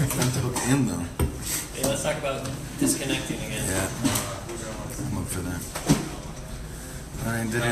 Time to hook in though. Hey, let's talk about disconnecting again. Yeah. I'm up for that. I did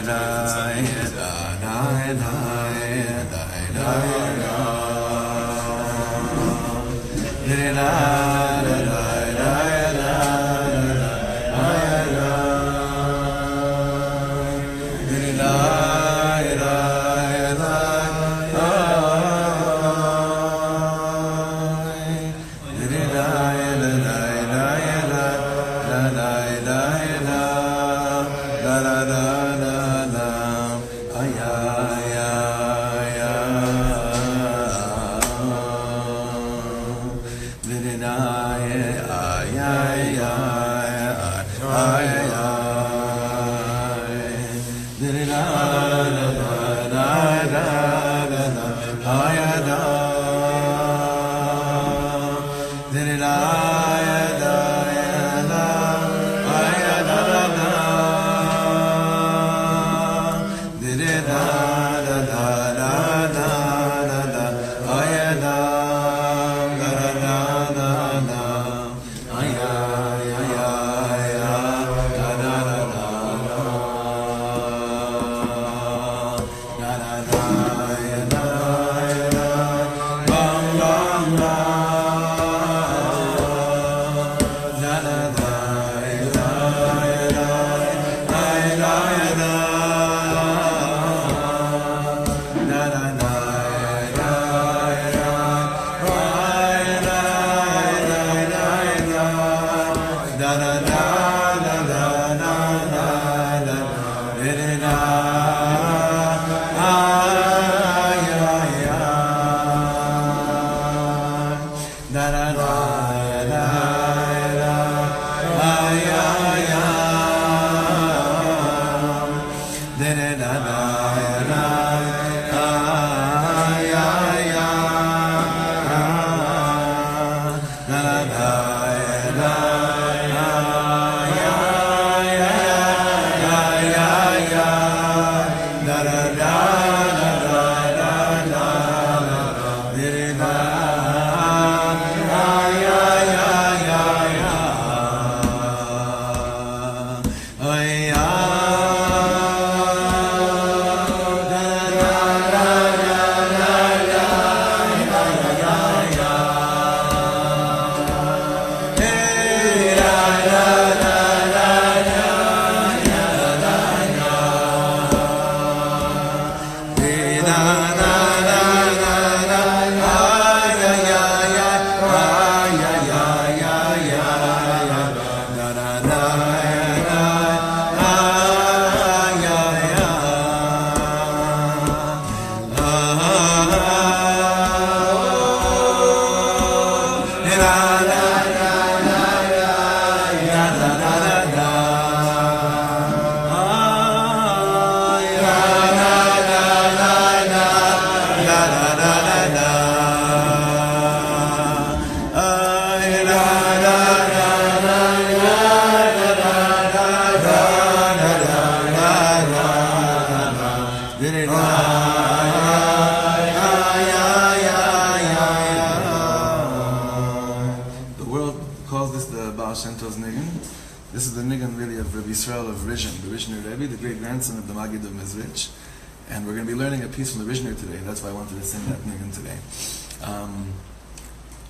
This is the nigun really of Rabbi Yisroel of Rizhiner Rebbe, the great grandson of the Maggid of Mezrich. And we're going to be learning a piece from the Rizhiner today. That's why I wanted to sing that nigun today.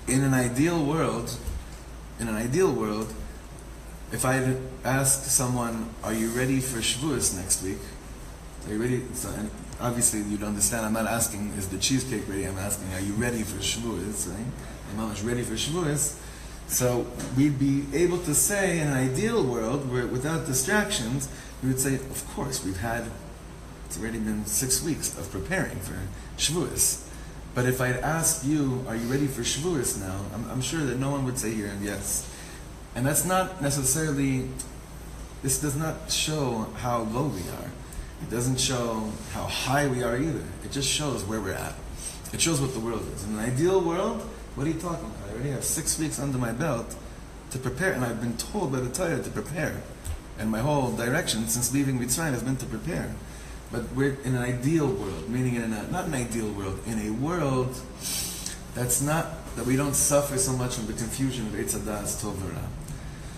In an ideal world, if I asked someone, "Are you ready for Shavuot next week?" Are you ready? So, and obviously, you'd understand. I'm not asking, "Is the cheesecake ready?" I'm asking, "Are you ready for Shavuot?" Right? I'm ready for Shavuot. So we'd be able to say, in an ideal world, where without distractions, we would say, "Of course, it's already been 6 weeks of preparing for Shavuot." But if I'd ask you, "Are you ready for Shavuot now?" I'm sure that no one would say here yes. And that's not necessarily, this does not show how low we are. It doesn't show how high we are either. It just shows where we're at. It shows what the world is. In an ideal world, what are you talking about? I already have 6 weeks under my belt to prepare, and I've been told by the Torah to prepare. And my whole direction since leaving Mitzrayim has been to prepare. But we're in an ideal world, meaning not an ideal world, in a world that's not that we don't suffer so much from the confusion of Eitz Hadas Tov V'Ra.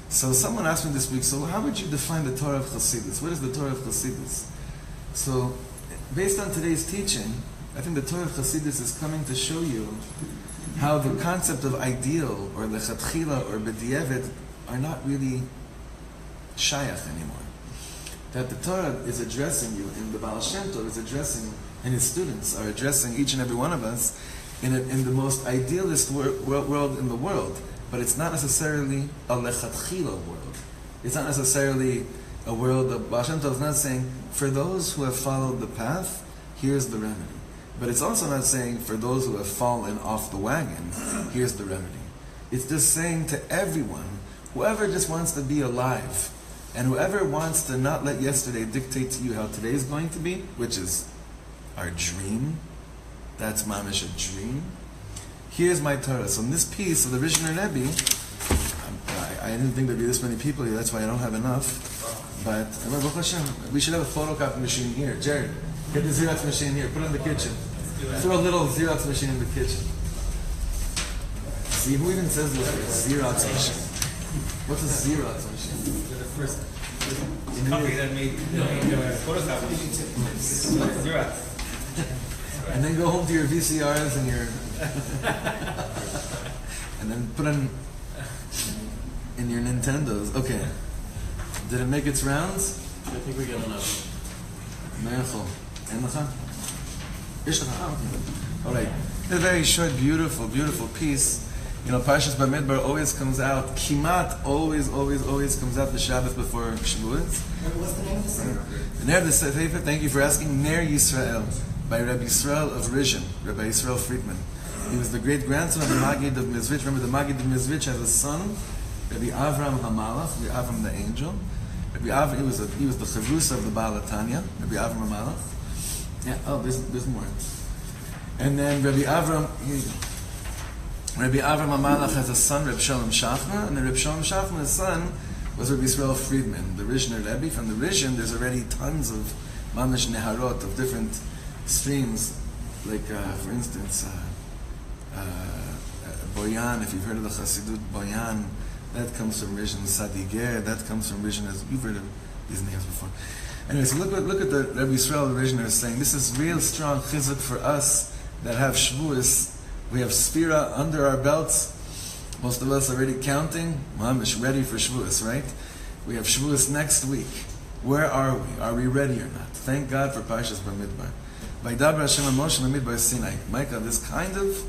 So someone asked me this week, so how would you define the Torah of Chassidus? What is the Torah of Chassidus? So, based on today's teaching, I think the Torah of Chassidus is coming to show you how the concept of ideal, or lechatchila, or b'di'evet, are not really shayach anymore. That the Torah is addressing you, and the Baal Shem Tov is addressing, and his students are addressing each and every one of us in the most idealist world in the world. But it's not necessarily a lechatchila world. It's not necessarily a world of Baal Shem Tov is not saying, for those who have followed the path, here's the remedy. But it's also not saying, for those who have fallen off the wagon, here's the remedy. It's just saying to everyone, whoever just wants to be alive, and whoever wants to not let yesterday dictate to you how today is going to be, which is our dream, that's mamish a dream. Here's my Torah. So in this piece of the Rizhiner Rebbe, I didn't think there'd be this many people here, that's why I don't have enough. But Baruch Hashem, we should have a photocopy machine here. Jared, get the Xerox machine here, put it in the kitchen. Throw a little Xerox machine in the kitchen. See, who even says this? Xerox machine. What's a Xerox machine? The first company that made photocopy. Xerox. And then go home to your VCRs and your and then put in your Nintendos. Okay. Did it make its rounds? I think we got enough. Meichel. En lecha? Ish lecha? All right. A very short, beautiful, beautiful piece. You know, Parshas Bamidbar always comes out, Kimat always comes out the Shabbat before Shavuot. What's the name of the sefer? Ner Yisroel, thank you for asking. Ner Yisroel, by Rabbi Yisroel of Rizhiner, Rabbi Yisroel Friedman. He was the great-grandson of the Maggid of Mizrich. Remember, the Maggid of Mizrich has a son, Rabbi Avram HaMalach, Rabbi Avram the angel. Rabbi Avram, he was the Chavrusa of the Baal Tanya, Rabbi Avram HaMalach. Yeah, oh, there's more. And then Rabbi Avram HaMalach has a son, Reb Shalom Shachma, and then Reb Shalom Shachma's son was Rabbi Yisroel Friedman, the Rizhiner Rebbe. From the Rizhin, there's already tons of mamish neharot of different streams, like for instance, Boyan. If you've heard of the Chassidut Boyan, that comes from Rizhin. Sadiger, that comes from Rizhin. As you've heard of these names before. Anyway, so look at the Rabbi Yisroel Rizhiner is saying. This is real strong chizuk for us that have Shavuos. We have Sphira under our belts. Most of us already counting. Mamish, ready for Shavuos, right? We have Shavuos next week. Where are we? Are we ready or not? Thank God for Parshas Bamidbar. Vaydaber Hashem Moshe Bamidbar Sinai. Micah, this kind of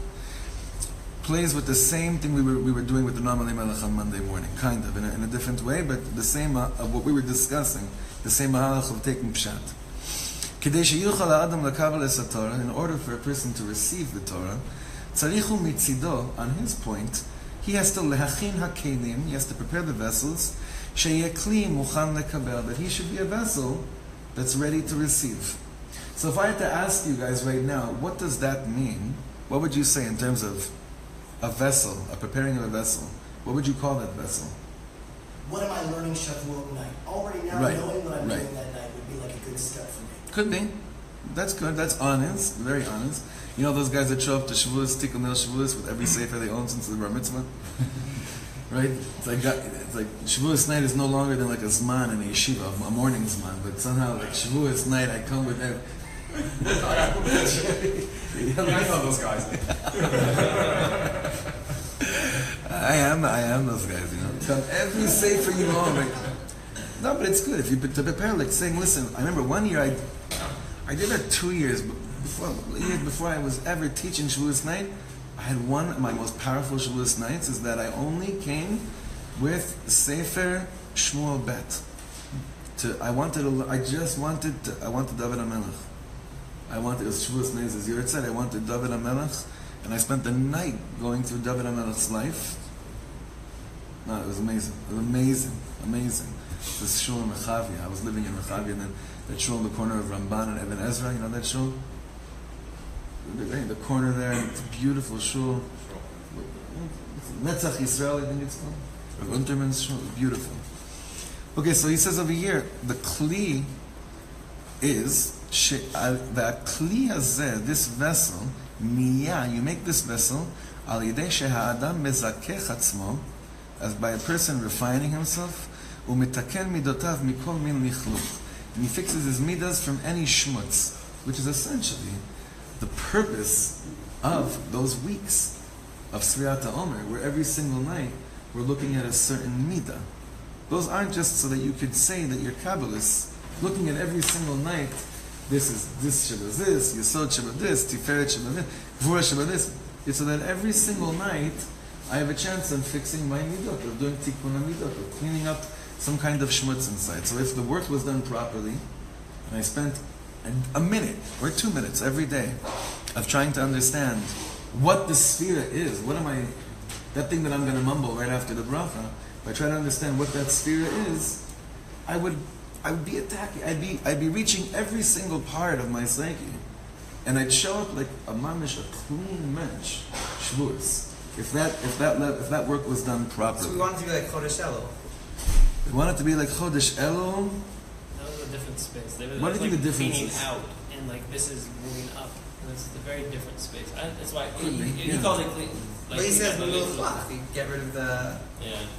plays with the same thing we were doing with the Noam Melech on Monday morning, kind of, in a different way, but the same of what we were discussing, the same mahalach of taking pshat. In order for a person to receive the Torah, tzarichu mitzido, on his point, he has to lehachin hakelim, he has to prepare the vessels, sheyeh kli muchan lekabel, that he should be a vessel that's ready to receive. So if I had to ask you guys right now, what does that mean? What would you say in terms of a vessel, a preparing of a vessel? What would you call that vessel? What am I learning Shavuot night? Already now knowing what I'm doing that night would be like a good step for me. Could be. That's good. That's honest. Very honest. You know those guys that show up to Shavuos, Tikkun Leil Shavuos, with every sefer they own since the Bar Mitzvah? Right? It's like Shavuos night is no longer than like a zman in a yeshiva, a morning zman, but somehow like Shavuos night I come with every... I know those guys. I am those guys, you know. Come every sefer you own. Like, no, but it's good if you to prepare, like saying, listen, I remember one year I did that 2 years before I was ever teaching Shavuos night. I had one of my most powerful Shavuos nights is that I only came with Sefer Shmuel Bet. I wanted David HaMelech. It was Shavuos night as Yurt said, I wanted David HaMelech, and I spent the night going through David HaMelech's life. No, it was amazing. It was amazing. This shul in Rechavia. I was living in Rechavia, and then that shul in the corner of Ramban and Eben Ezra. You know that shul? The corner there, it's a beautiful shul. Netzach Yisrael, I think it's called. Rav Unterman's shul, beautiful. Okay, so he says over here, the kli is the kli hazeh, this vessel, miyah. You make this vessel Al yidei she'ha'adam mezakech atzmo, as by a person refining himself, u'mitaken midotav mikol min lichluch, and he fixes his midas from any shmutz, which is essentially the purpose of those weeks of Sfirata Omer, where every single night we're looking at a certain midah. Those aren't just so that you could say that you're Kabbalist, looking at every single night, this Shabbat this, Yesod Shabbat this, Tiferet Shabbat this, Gvura Shabbat this. It's so that every single night I have a chance of fixing my midot, of doing tikkun midot, of cleaning up some kind of shmutz inside. So if the work was done properly, and I spent a minute or 2 minutes every day of trying to understand what the sphera is, that thing that I'm going to mumble right after the bracha, if I try to understand what that sphera is, I would be attacking, I'd be reaching every single part of my psyche. And I'd show up like a mamish, a clean mensch, Shavuos. If that work was done properly. So we want it to be like Chodesh Elul. We want it to be like Chodesh Elul. That was a different space. They were What do you think the difference cleaning is? out, and like this is moving up. And this is a very different space. That's why Could be, he yeah. calls it clean. But he says we we got will fluff. We get rid of the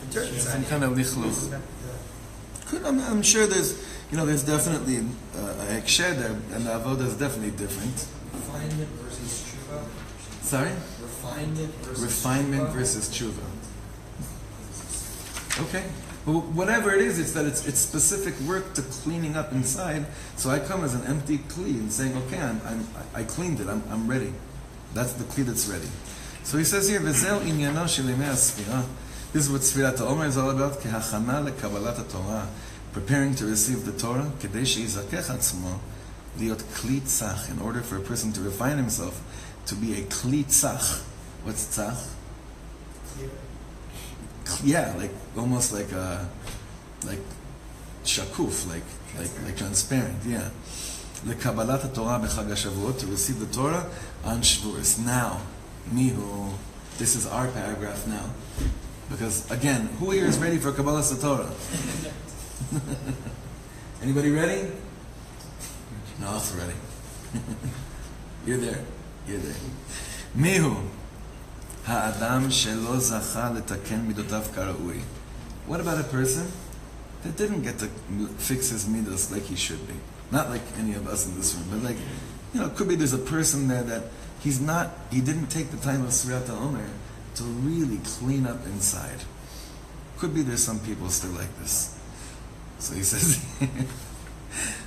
dirt sure. inside. Some kind of lichluch. I'm sure there's definitely a heksher there, and the avodah is definitely different. Refinement versus tshuva. Sorry? Refinement Refinement versus versus tshuva. Okay. Well, whatever it is, it's that it's specific work to cleaning up inside. So I come as an empty kli and saying, okay, I cleaned it. I'm ready. That's the kli that's ready. So he says here, "V'zel inyano shel yemei hasfira." This is what Sfirat HaOmer is all about. Kehachana lekabbalat haTorah, preparing to receive the Torah. Kedei sheizakech atzmo liot kli tzach, in order for a person to refine himself to be a kli tzach. What's tzach? Yeah, like almost like shakuf, like transparent. Yeah. Lekabbalat haTorah b'chag HaShavuot, to receive the Torah on Shavuos. Now, mihu. This is our paragraph now. Because, again, who here is ready for Kabbalah Satorah? Anybody ready? No, I'm ready. You're there. Mihu ha'adam shelo zacha letaken midotav karaui. What about a person that didn't get to fix his midos like he should be? Not like any of us in this room, but like, it could be there's a person there that he didn't take the time of Sfirat HaOmer to really clean up inside. Could be there's some people still like this. So he says,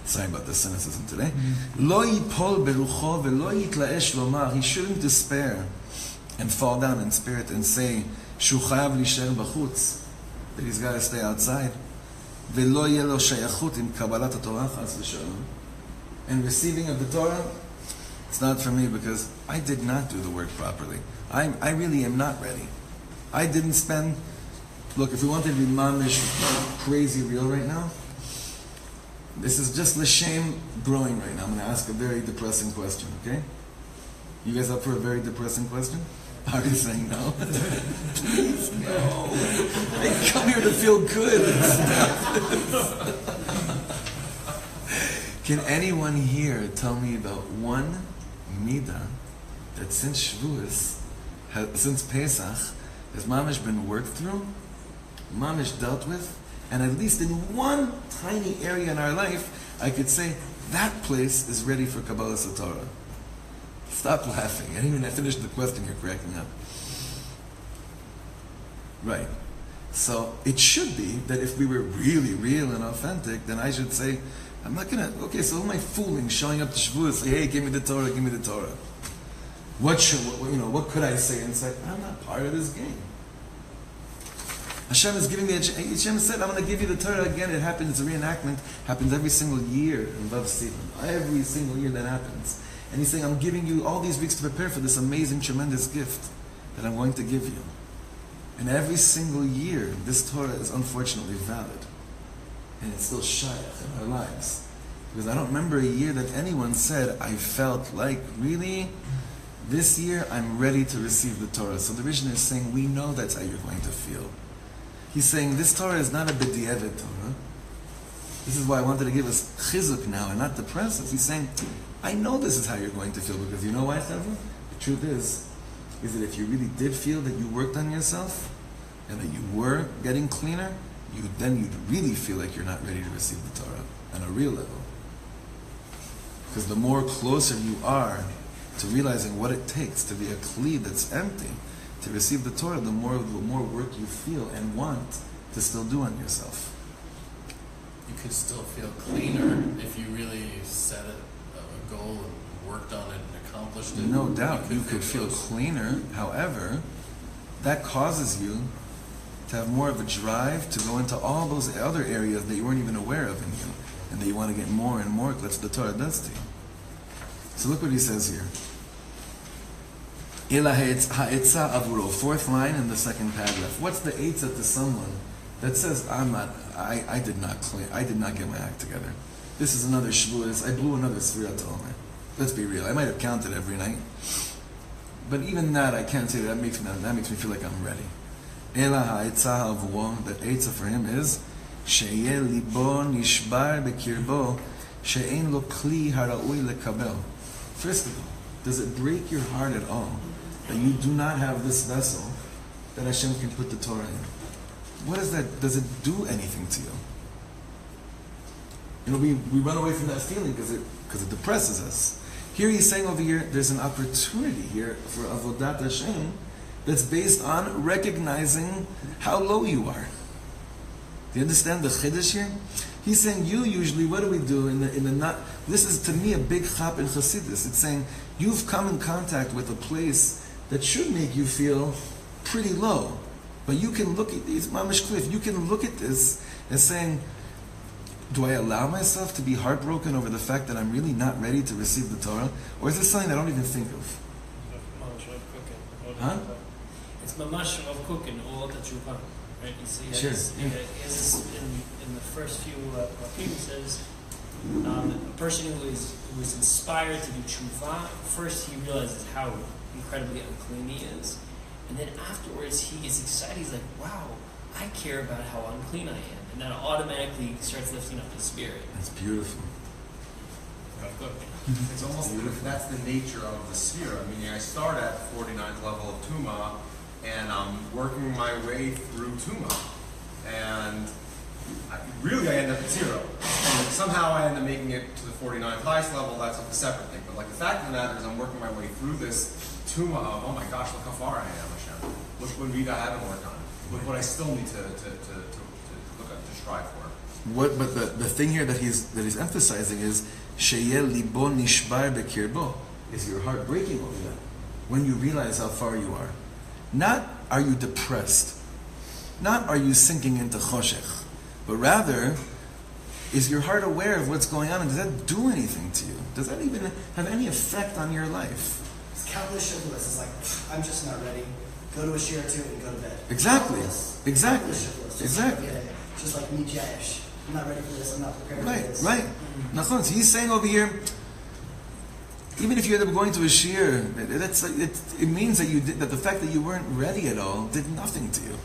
sorry about the cynicism today. Lo yipol berucho velo yitlaesh lomar. He shouldn't despair and fall down in spirit and say, shu chayav lisher b'chutz, that he's got to stay outside. Velo yelo shayachut im kabbalat haTorah chas v'shalom. And receiving of the Torah, it's not for me because I did not do the work properly. I really am not ready. I didn't spend... Look, if we wanted to be mamish crazy real right now, this is just l'shem growing right now. I'm going to ask a very depressing question, okay? You guys up for a very depressing question? Are you saying no? Please, no. I come here to feel good. Can anyone here tell me about one midah that since Shavuos, since Pesach, has mamish been worked through, mamish dealt with, and at least in one tiny area in our life, I could say, that place is ready for Kabbalah Satorah. Stop laughing. I didn't even finish the question, you're cracking up. Right. So it should be that if we were really real and authentic, then I should say, I'm not going to, okay, so who am I fooling, showing up to Shavuot, say, hey, give me the Torah, give me the Torah. What could I say inside? I'm not part of this game. Hashem is giving me, Hashem said, I'm going to give you the Torah again. It happens, it's a reenactment, happens every single year in Vav Stephen. Every single year that happens. And he's saying, I'm giving you all these weeks to prepare for this amazing, tremendous gift that I'm going to give you. And every single year, this Torah is unfortunately valid. And it's still shayach in our lives. Because I don't remember a year that anyone said, I felt like, really? This year, I'm ready to receive the Torah. So the Rizhiner is saying, we know that's how you're going to feel. He's saying, this Torah is not a b'di'evet Torah. This is why I wanted to give us chizuk now and not depress us. He's saying, I know this is how you're going to feel, because you know why, Chavra? The truth is, is that if you really did feel that you worked on yourself and that you were getting cleaner, then you'd really feel like you're not ready to receive the Torah on a real level. Because the more closer you are to realizing what it takes to be a kli that's empty, to receive the Torah, the more work you feel and want to still do on yourself. You could still feel cleaner if you really set a goal and worked on it and accomplished it. No doubt, you could feel cleaner. However, that causes you to have more of a drive to go into all those other areas that you weren't even aware of in you, and that you want to get more and more. That's what the Torah does to you. So look what he says here. Ela ha'etza avuro, fourth line in the second paragraph. What's the etza to someone that says, I did not get my act together. This is another Shavuot. I blew another Sfirat Omer. Let's be real. I might have counted every night, but even that I can't say that makes me feel like I'm ready. Ela ha'etza avuro, the etza for him is sheyeh libo nishbar bekirbo she'ein lo kli hara'ui lekabel. First of all, does it break your heart at all that you do not have this vessel that Hashem can put the Torah in? What is that? Does it do anything to you? You know, we run away from that feeling because it depresses us. Here he's saying over here, there's an opportunity here for Avodat Hashem that's based on recognizing how low you are. Do you understand the chiddush here? He's saying you usually, what do we do in the not? This is to me a big chap in Chassidus. It's saying you've come in contact with a place that should make you feel pretty low, but you can look at these mamish cliff. You can look at this as saying, do I allow myself to be heartbroken over the fact that I'm really not ready to receive the Torah, or is this something I don't even think of? Huh? It's mamash of cooking all the tshuva. Right? You see, Sure. in the first few Rabbi says, a person who is inspired to do tshuva, first he realizes how incredibly unclean he is, and then afterwards he is excited. He's like, "Wow, I care about how unclean I am," and that automatically starts lifting up his spirit. That's beautiful. It's almost that's the nature of the sphere. I mean, I start at 49th level of Tuma, and I'm working my way through Tuma, and I end up at 0. And somehow I end up making it to the 49th highest level. That's a separate thing. But like the fact of the matter is, I'm working my way through this Tuma of, oh my gosh, look how far I am, Hashem. Look what Vida I haven't worked on. Look what I still need to look at, to strive for. But the thing here that he's emphasizing is sheyeh libo nishbar bekirbo, is your heart breaking over that when you realize how far you are. Not are you depressed, not are you sinking into choshech, but rather is your heart aware of what's going on, and does that do anything to you? Does that even have any effect on your life? It's countless Shavuos. It's like, I'm just not ready. Go to a shir or two and go to bed. Exactly. Countless. Exactly. Countless Shavuos. Exactly. Just like me, Jayesh. I'm not ready for this. I'm not prepared for this. Right. Nachon. So he's saying over here, even if you end up going to a shir, it means that the fact that you weren't ready at all did nothing to you.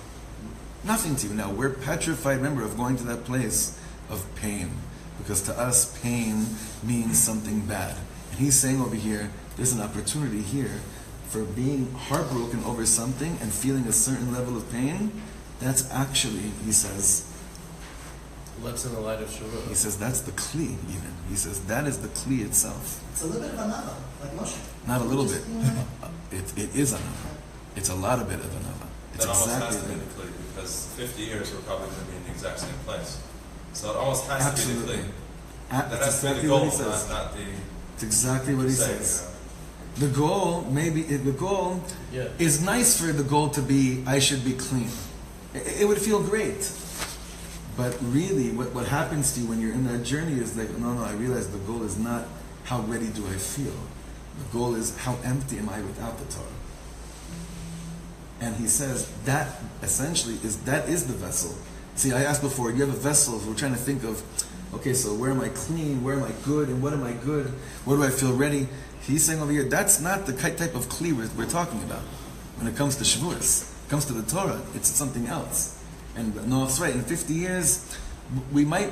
Nothing to you. Now, we're petrified, remember, of going to that place of pain. Because to us, pain means something bad. And he's saying over here, there's an opportunity here for being heartbroken over something and feeling a certain level of pain. That's actually, he says, What's in the light of Shavuot? He says that's the kli, even. He says that is the kli itself. It's a little bit of anava, like Moshe. Not a little bit. It is anava. It's a lot of bit of anava. It's that almost exactly has to be the kli, because 50 years we're probably going to be in the exact same place. So it almost has to be the kli. That That's has to be exactly the goal, what he says. not the... It's exactly what he says. The goal, is nice for the goal to be, I should be clean. It would feel great. But really, what happens to you when you're in that journey is like, no, I realize the goal is not how ready do I feel. The goal is how empty am I without the Torah. And he says that essentially is the vessel. See, I asked before, you have a vessel, we're trying to think of, okay, so where am I clean, where am I good, and what am I good, where do I feel ready? He's saying over here, that's not the type of kli we're talking about. When it comes to Shavuos, it comes to the Torah, it's something else. And no, it's right, in 50 years, we might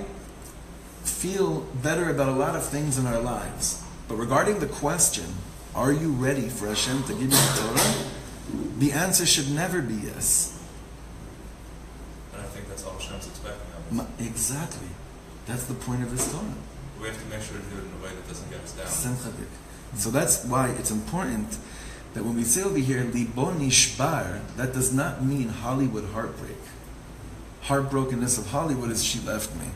feel better about a lot of things in our lives. But regarding the question, are you ready for Hashem to give you the Torah? the answer should never be yes. And I think that's all Hashem's expecting of us. Exactly. That's the point of this Torah. We have to make sure to do it in a way that doesn't get us down. Simchadik. So that's why it's important that when we say over here, Libo Nishbar, that does not mean Hollywood heartbreak. Heartbrokenness of Hollywood is she left me.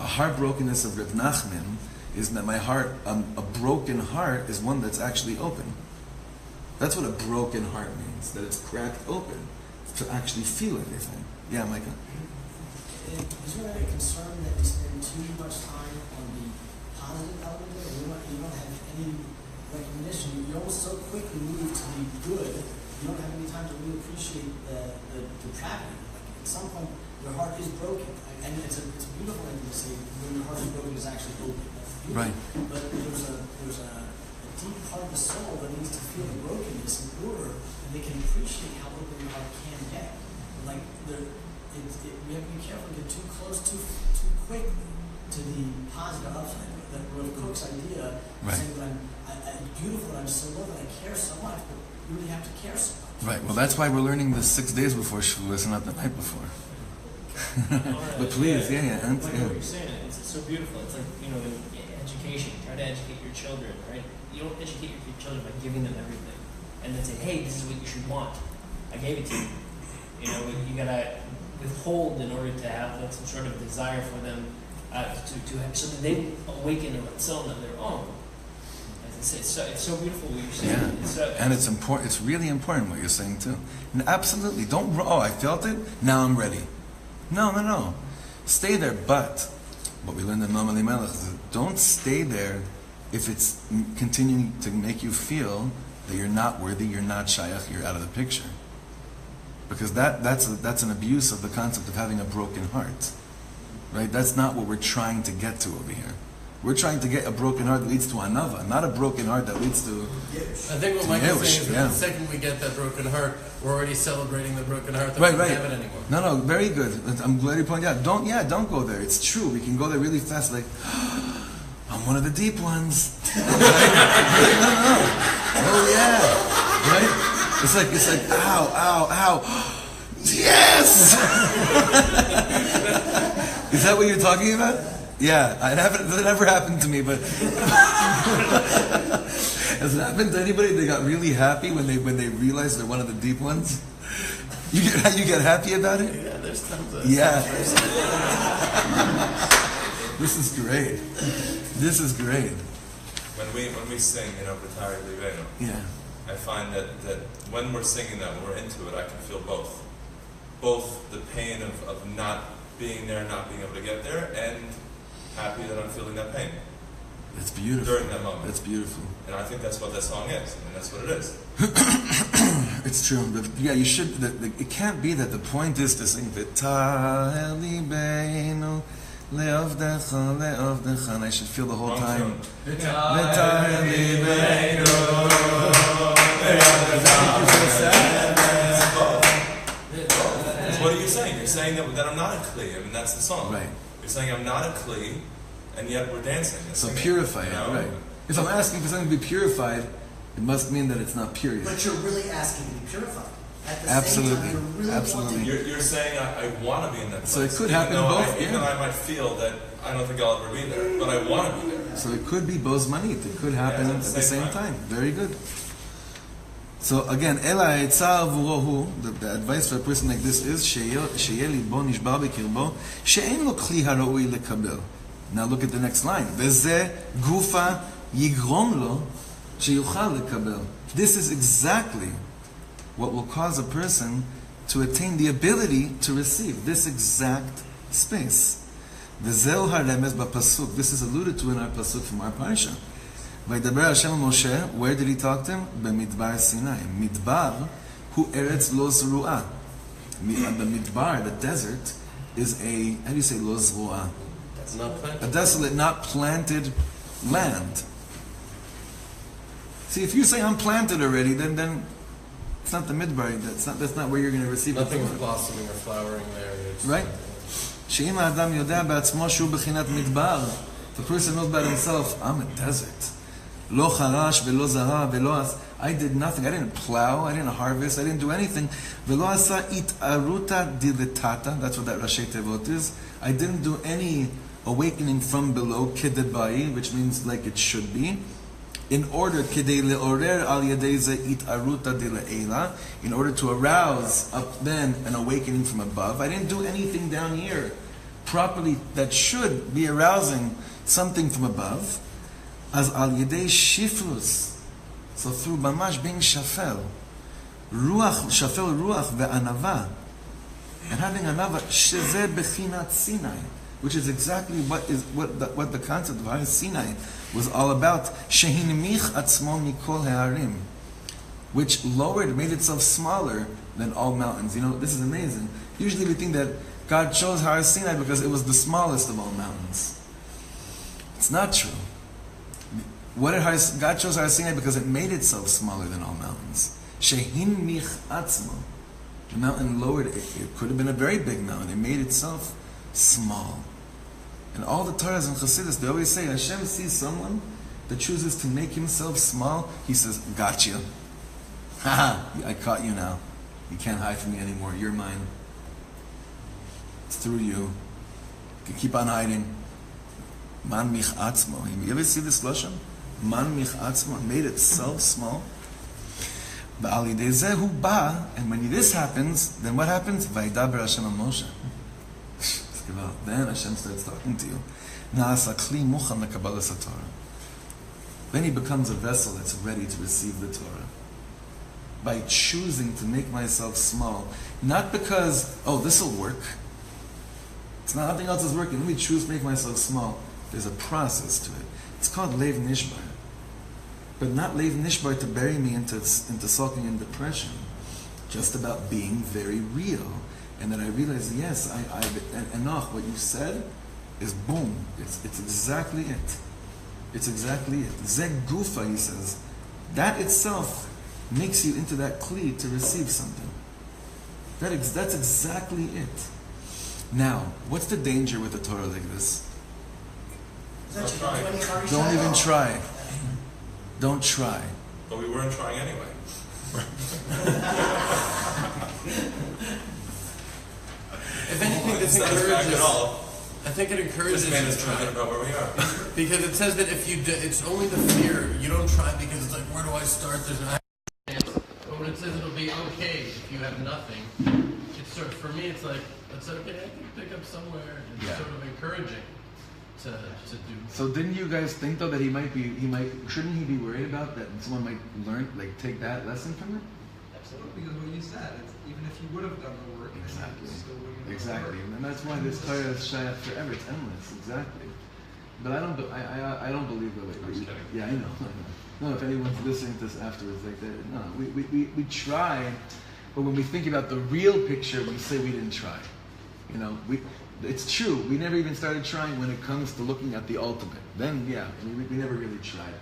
A heartbrokenness of Reb Nachman is that my heart, a broken heart is one that's actually open. That's what a broken heart means, that it's cracked open to actually feel everything. Yeah, Micah? Is there any concern that you spend too much time on the positive element of it? You don't have any recognition. You almost so quickly move to the good, you don't have any time to really appreciate the depravity. Like at some point, your heart is broken. And it's a beautiful thing to say when your heart is broken, it's actually open. That's beautiful. Right. But there's a deep part of the soul that needs to feel the brokenness in order that they can appreciate how open your heart can get. Like we have to be careful to get too close too quickly to the positive upside. That Rav Kook's idea of saying that I'm beautiful and I'm so loved and I care so much, but you really have to care so much. Right. Well, that's why we're learning this 6 days before Shavuot and not the night before. But please, yeah. Like what you're saying, it's so beautiful. It's like, education. Try to educate your children, right? You don't educate your children by giving them everything. And then say, hey, this is what you should want. I gave it to you. You gotta withhold in order to have some sort of desire for them to have, so that they awaken a ratzon of their own. As I say, it's so beautiful what you're saying. And it's important. It's really important what you're saying too. And absolutely, don't. Oh, I felt it. Now I'm ready. No. Stay there. But what we learned in Mama Melech is don't stay there if it's continuing to make you feel that you're not worthy, you're not shayach, you're out of the picture. Because that's an abuse of the concept of having a broken heart. Right? That's not what we're trying to get to over here. We're trying to get a broken heart that leads to anava, not a broken heart that leads to. I think what Mike is saying is that the second we get that broken heart, we're already celebrating the broken heart that we don't have it anymore. No, very good. I'm glad you pointed out. Don't go there. It's true. We can go there really fast, like, I'm one of the deep ones. No. Oh yeah. Right? It's like, ow. Yes! Is that what you're talking about? Yeah, that never happened to me, but has it happened to anybody? They got really happy when they realized they're one of the deep ones. You get happy about it? Yeah, there's tons of This is great. When we sing, B'tari Livenu, yeah, I find that when we're singing that, when we're into it, I can feel both the pain of not being there, not being able to get there, and happy that I'm feeling that pain. That's beautiful. During that moment. That's beautiful. And I think that's what that song is. I mean, that's what it is. It's true. You should. It can't be that the point is to sing V'ta'el libeinu le'avdecha le'avdecha, and I should feel the whole time. V'ta'el libeinu What are you saying? You're saying that I'm not a kli. I mean, that's the song. Right. You're saying I'm not a kli, and yet we're dancing. So purify it, right? If I'm asking for something to be purified, it must mean that it's not pure yet. But you're really asking to be purified. At the Absolutely. same time, you're really Absolutely. You're saying I want to be in that place. So it could happen both. Even though I might feel that I don't think I'll ever be there, but I want to be there. So it could be bozmanit. It could happen at the same time. Very good. So again, Ela Eitzah Avurohu, the advice for a person like this is Sheyeh Libo Nishbar B'Kirbo She'en Lo Kli Haroi Lekabel. Now look at the next line. V'zeh Gufa Yigrom Lo Sheyuchal Lekabel. This is exactly what will cause a person to attain the ability to receive this exact space. V'zeu HaRemez B'Pasuk. This is alluded to in our pasuk from our parsha. Vaydaber Hashem Moshe, where did he talk to him? Bamidbar Sinai. Midbar, hu eretz lo zru'ah. The midbar, the desert, is a, how do you say lo zru'ah? A desolate, not planted land. See, if you say I'm planted already, then it's not the midbar. That's not where you're going to receive it. Nothing's blossoming or flowering there. Right? She'im ha'adam yodea ba'atzmo shu b'chinat midbar. The person knows about himself, I'm a desert. Lo charash velo zara velo I did nothing. I didn't plow. I didn't harvest. I didn't do anything. Velo asa itaruta diletata. That's what that Rashi Tevot is. I didn't do any awakening from below, kedebai, which means like it should be. In order kedei leorer al yadei ze itaruta dileela, in order to arouse up then an awakening from above. I didn't do anything down here properly that should be arousing something from above. As al yedei shiflus, so through mamash being shafel ruach ve'anava, and having anava sheze bechinat Sinai, which is exactly what the concept of Har Sinai was all about. Shehinmich atzmo mikol he'arim, which made itself smaller than all mountains. You know, this is amazing. Usually we think that God chose Har Sinai because it was the smallest of all mountains. It's not true. God chose Har Sinai because it made itself smaller than all mountains. Shehinmich atzmo. The mountain lowered it. It could have been a very big mountain. It made itself small. And all the Torahs and Chassidus, they always say, Hashem sees someone that chooses to make himself small. He says, gotcha. I caught you now. You can't hide from me anymore. You're mine. It's through you. You can keep on hiding. Man mich atzmo. You ever see this lashon? Man mich atzmo. Made itself small. And when this happens, then what happens? Vaydaber Hashem al Moshe. Then Hashem starts talking to you. Then he becomes a vessel that's ready to receive the Torah. By choosing to make myself small. Not because, this will work. It's not, nothing else is working. Let me choose to make myself small. There's a process to it. It's called Lev Nishbar. But not Lev Nishbar to bury me into sulking and depression. Just about being very real. And then I realized, yes, Enoch, what you said is boom. It's exactly it. It's exactly it. Zeg Gufa, he says, that itself makes you into that kli to receive something. That's exactly it. Now, what's the danger with a Torah like this? Don't even try. Don't try. But we weren't trying anyway. If anything, this encourages. I think it encourages you to try. About where we are. Because it says that if you it's only the fear. You don't try because it's like, where do I start? There's an answer. But when it says it'll be okay if you have nothing, it's sort of, for me, it's like, it's okay. I can pick up somewhere. It's sort of encouraging to do. So didn't you guys think though that shouldn't he be worried about that someone might take that lesson from it? Absolutely, because what you said, even if you would have done the work, Exactly, and that's why this Torah is shayach forever. It's endless, exactly. But I don't believe the way. Yeah, I know. No, if anyone's listening to this afterwards, like that, no, we try, but when we think about the real picture, we say we didn't try. You know, it's true. We never even started trying when it comes to looking at the ultimate. Then, we never really tried.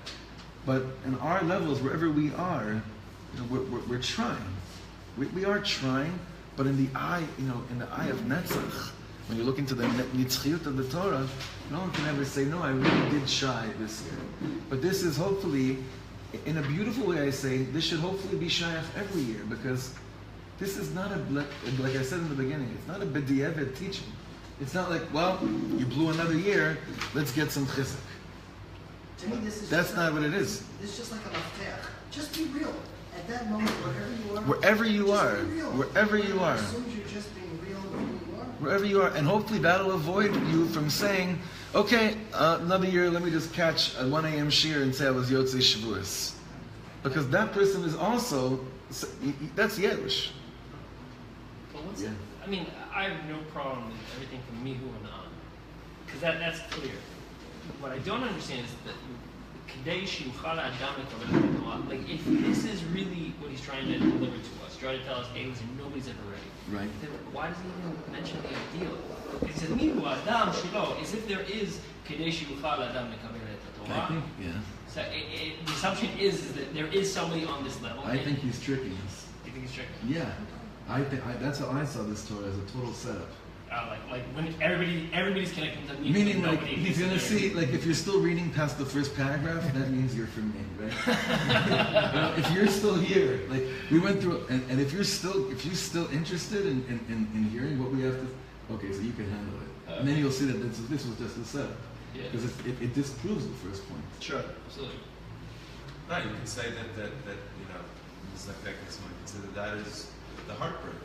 But in our levels, wherever we are, we're trying. We are trying. But in the eye, in the eye of Netzach, when you look into the Nitzchiyut of the Torah, no one can ever say, no, I really did shy this year. But this is hopefully, in a beautiful way I say, this should hopefully be shayach every year, because this is not like I said in the beginning, it's not a b'di'evet teaching. It's not like, well, you blew another year, let's get some chizuk. To me, that's not what it is. It's just like a mafteach. Just be real. At that moment, wherever you are, wherever you are, as soon as you're just being real where you are, wherever you are, and hopefully that'll avoid you from saying, okay, another year, let me just catch a 1 a.m. shir and say I was Yotzei Shavuos. Because that person is also, that's Yerush. Well, I mean, I have no problem with everything from Mihu and on. Because that's clear. What I don't understand is that like, if this is really what he's trying to deliver to us, try to tell us, hey, listen, nobody's ever ready. Right. Then why does he even mention the ideal? He says, Mihu Adam Shilo, as if there is Kadesh Yuchal Adam Mekabel et Torah. I think, So the assumption is that there is somebody on this level. I think he's tricking us. You think he's tricking? Yeah. That's how I saw this Torah, as a total setup. Like when everybody's connecting to me. Meaning, like, nobody he's is gonna there. see, like, if you're still reading past the first paragraph, that means you're from me, right? You know, if you're still here, like, we went through, and if you're still interested in hearing what we have to, okay, so you can handle it. And then you'll see that this was just a setup. Yeah. Because it disproves the first point. Sure, absolutely. No, you can say that you know, it's like that someone can say that is the heartbreak.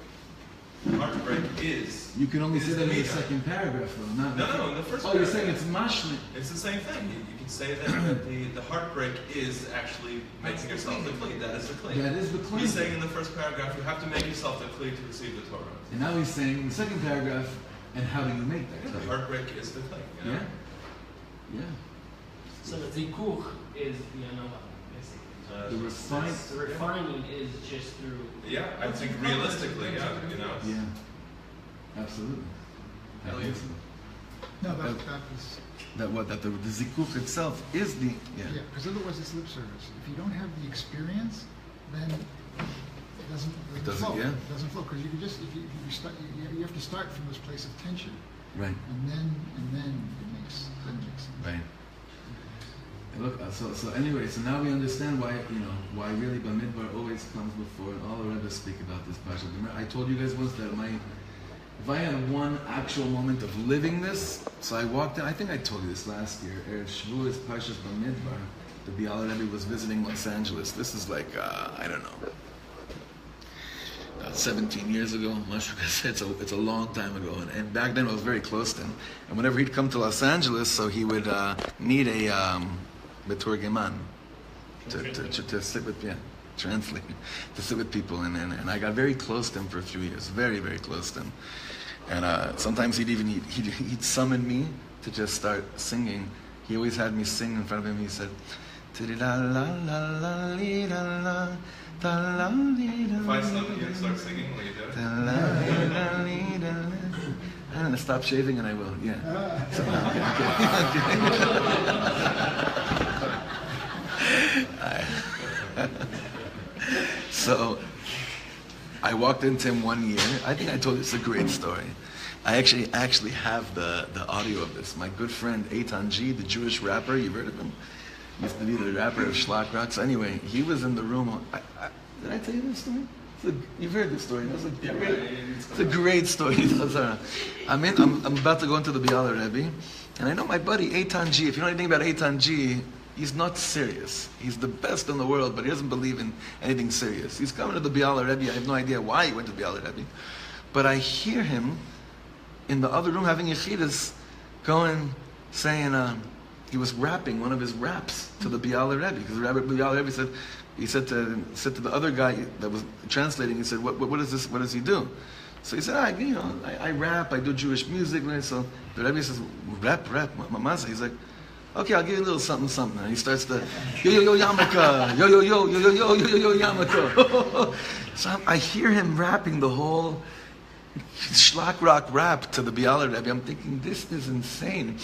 Heartbreak is. You can only is say that in the meter. second paragraph, though, not No, in the first Oh, you're paragraph. saying it's mashlit. It's the same thing. You can say that the heartbreak is actually making yourself the kli. That is the kli. That is the kli. He's saying in the first paragraph, you have to make yourself the kli to receive the Torah. And now he's saying in the second paragraph, and how do you make that? The heartbreak is the kli. You know? Yeah. So the zikuch is the anova, basically. The refine. The refining is just through. Yeah, I think realistically, yeah, you know. Yeah. Absolutely. Elliot. No, that is, That the zikuch itself is the yeah, because otherwise it's lip service. If you don't have the experience, then it doesn't doesn't, flow. yeah. It doesn't flow because you can just if you start you have to start from this place of tension, right. and then it makes sense. Right. And look, so anyway, so now we understand why why really Bamidbar always comes before, and all the Rebbe speak about this parsha. I told you guys once that if I had one actual moment of living this, so I walked in. I think I told you this last year. Erev Shavuot Parshas Bamidbar. The Yisroel Rebbe was visiting Los Angeles. This is like I don't know, about 17 years ago. It's a long time ago, and back then I was very close to him. And whenever he'd come to Los Angeles, so he would need a beturgeman to sit with, translate, to sit with people, and I got very close to him for a few years, very, very close to him. And sometimes he'd summon me to just start singing. He always had me sing in front of him. He said, If I summon you and start singing, will you do it? I'm gonna stop shaving and I will, yeah. So, so I walked into him one year. I think I told you, it's a great story. I actually have the audio of this. My good friend Eitan G, the Jewish rapper, you've heard of him? He used to be the rapper of Shlak Rock. So anyway, he was in the room. Did I tell you this story? You've heard this story. It's a great story. I'm about to go into the Yisroel Rebbe, and I know my buddy Eitan G. If you know anything about Eitan G, he's not serious. He's the best in the world, but he doesn't believe in anything serious. He's coming to the Yisroel Rebbe. I have no idea why he went to the Yisroel Rebbe, but I hear him in the other room having yechidus, saying he was rapping one of his raps to the Yisroel Rebbe, because the Yisroel Rebbe said. He said to the other guy that was translating, he said, what is this? What does he do? So he said, I rap, I do Jewish music. So the Rebbe says, rap, mamasa. He's like, okay, I'll give you a little something, something. And he starts to, yo, Yamaka, yo, Yamaka. So I hear him rapping the whole Shlak Rock rap to the Yisroel Rebbe. I'm thinking, this is insane.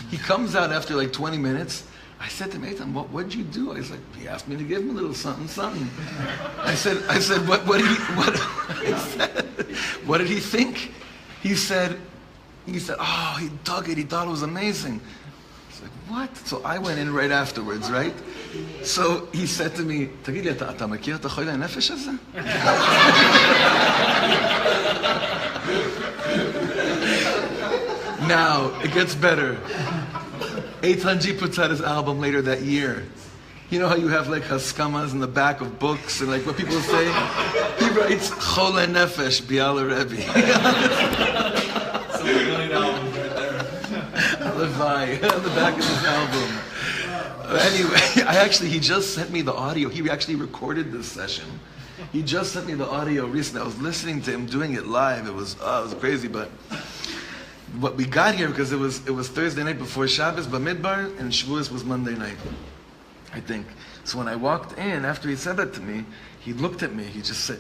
He comes out after like 20 minutes. I said to him, Eitan, what'd you do? He asked me to give him a little something, something. I said, what did he think? He said, oh, he dug it, he thought it was amazing. I was like, what? So I went in right afterwards, right? So he said to me, תגיד לי, אתה מכיר את החולה הנפש הזה? Now, it gets better. Eitan G puts out his album later that year. You know how you have like haskamas in the back of books and like what people say? He writes Chole Nefesh Yisroel Rebbe. Some brilliant albums right there. Levi, on the back of his album. Anyway, he just sent me the audio. He actually recorded this session. He just sent me the audio recently. I was listening to him doing it live. It was crazy, but what we got here, because it was Thursday night before Shabbos, Bamidbar, and Shavuos was Monday night, I think. So when I walked in, after he said that to me, he looked at me. He just said,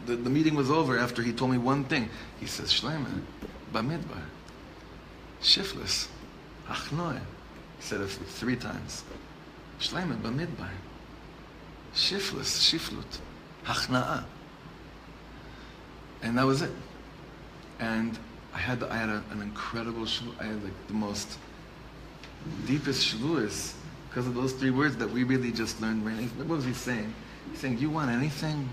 the meeting was over after he told me one thing. He says, Shlomo, Bamidbar, shiftless, achnoi. He said it 3 times. Shlomo, Bamidbar, shiftless, shiflut, hachna'a. And that was it. And I had an incredible Shavuot. I had like the most deepest Shavuos because of those 3 words that we really just learned. What was he saying? He's saying, you want anything?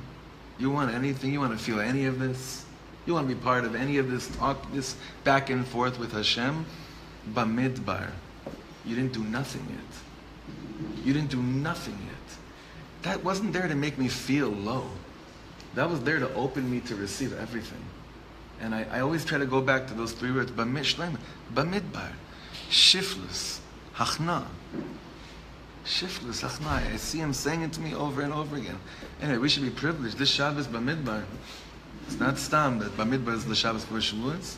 You want anything? You want to feel any of this? You want to be part of any of this talk, this back and forth with Hashem? Bamidbar. You didn't do nothing yet. You didn't do nothing yet. That wasn't there to make me feel low. That was there to open me to receive everything. And I always try to go back to those 3 words. Bamidbar. Shiflus. Hachna. Shiflus. Hachna. I see him saying it to me over and over again. Anyway, we should be privileged. This Shabbos Bamidbar. It's not stam that Bamidbar is the Shabbos for Shavuos.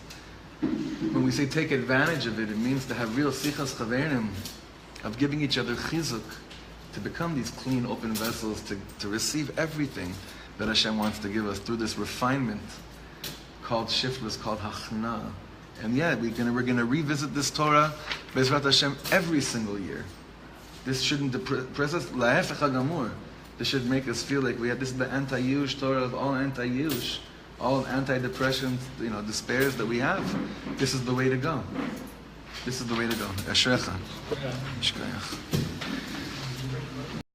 When we say take advantage of it, it means to have real sichas chaverim, of giving each other chizuk, to become these clean, open vessels, to receive everything that Hashem wants to give us through this refinement called shiftless, called hachna. And yeah, we're gonna revisit this Torah, Bezrat Hashem, every single year. This shouldn't depress us. La'efech hagamur. This should make us feel like this is the anti-Yush Torah of all anti-Yush, all anti-depression, despairs that we have. This is the way to go. This is the way to go. Ashrecha. Shkoyach.